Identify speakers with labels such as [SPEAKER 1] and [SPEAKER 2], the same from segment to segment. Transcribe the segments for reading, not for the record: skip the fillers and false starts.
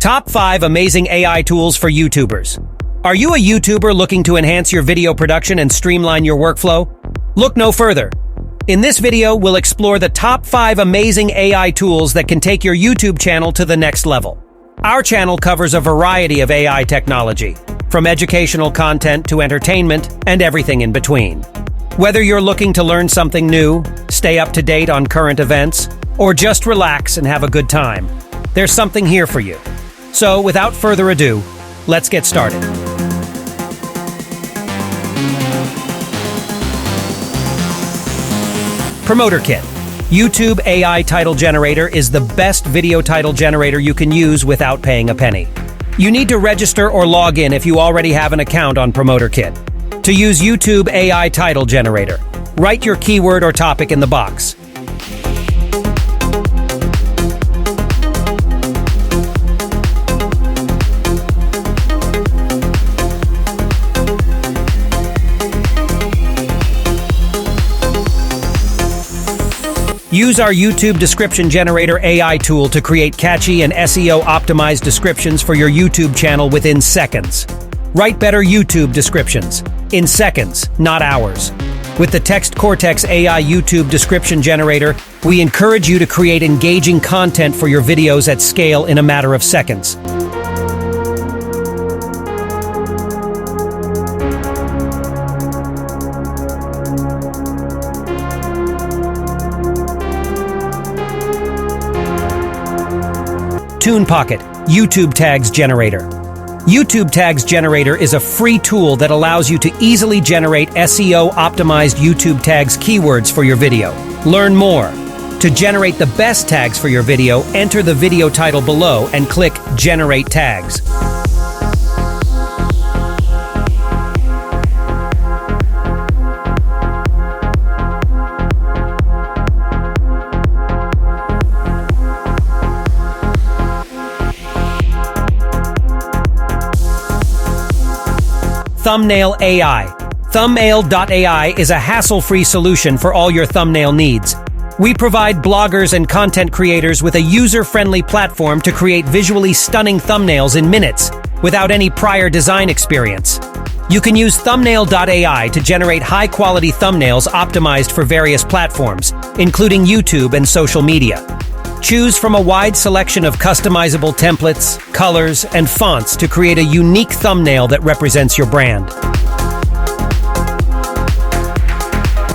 [SPEAKER 1] Top 5 amazing AI tools for YouTubers. Are you a YouTuber looking to enhance your video production and streamline your workflow? Look no further. In this video, we'll explore the top 5 amazing AI tools that can take your YouTube channel to the next level. Our channel covers a variety of AI technology, from educational content to entertainment and everything in between. Whether you're looking to learn something new, stay up to date on current events, or just relax and have a good time, there's something here for you. So, without further ado, let's get started. Promoter Kit. YouTube AI title generator is the best video title generator you can use without paying a penny. You need to register or log in if you already have an account on Promoter Kit. To use YouTube AI title generator, write your keyword or topic in the box. Use our YouTube Description Generator AI tool to create catchy and SEO-optimized descriptions for your YouTube channel within seconds. Write better YouTube descriptions in seconds, not hours. With the Text Cortex AI YouTube Description Generator, we encourage you to create engaging content for your videos at scale in a matter of seconds. Pocket YouTube Tags Generator. YouTube Tags Generator is a free tool that allows you to easily generate SEO-optimized YouTube tags keywords for your video. Learn more. To generate the best tags for your video, enter the video title below and click Generate Tags. Thumbnail.Ai. Thumbnail.Ai is a hassle-free solution for all your thumbnail needs. We provide bloggers and content creators with a user-friendly platform to create visually stunning thumbnails in minutes, without any prior design experience. You can use Thumbnail.Ai to generate high-quality thumbnails optimized for various platforms, including YouTube and social media. Choose from a wide selection of customizable templates, colors, and fonts to create a unique thumbnail that represents your brand.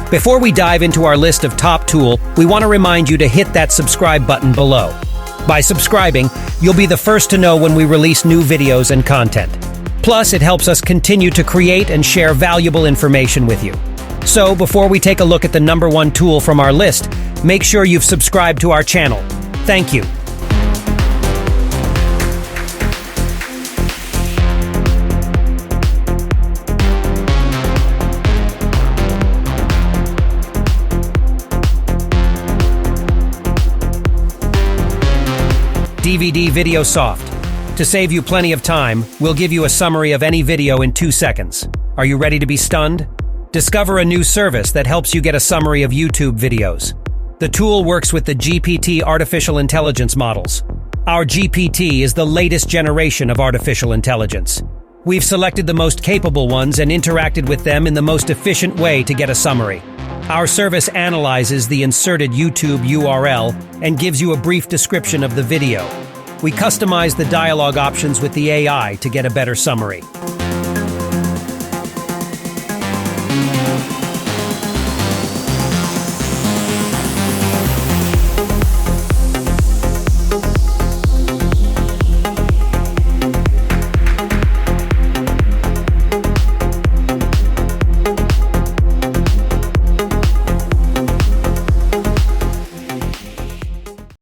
[SPEAKER 1] Before we dive into our list of top tools, we want to remind you to hit that subscribe button below. By subscribing, you'll be the first to know when we release new videos and content. Plus, it helps us continue to create and share valuable information with you. So, before we take a look at the number 1 tool from our list, make sure you've subscribed to our channel. Thank you. DVD Video Soft. To save you plenty of time, we'll give you a summary of any video in 2 seconds. Are you ready to be stunned? Discover a new service that helps you get a summary of YouTube videos. The tool works with the GPT artificial intelligence models. Our GPT is the latest generation of artificial intelligence. We've selected the most capable ones and interacted with them in the most efficient way to get a summary. Our service analyzes the inserted YouTube URL and gives you a brief description of the video. We customize the dialogue options with the AI to get a better summary.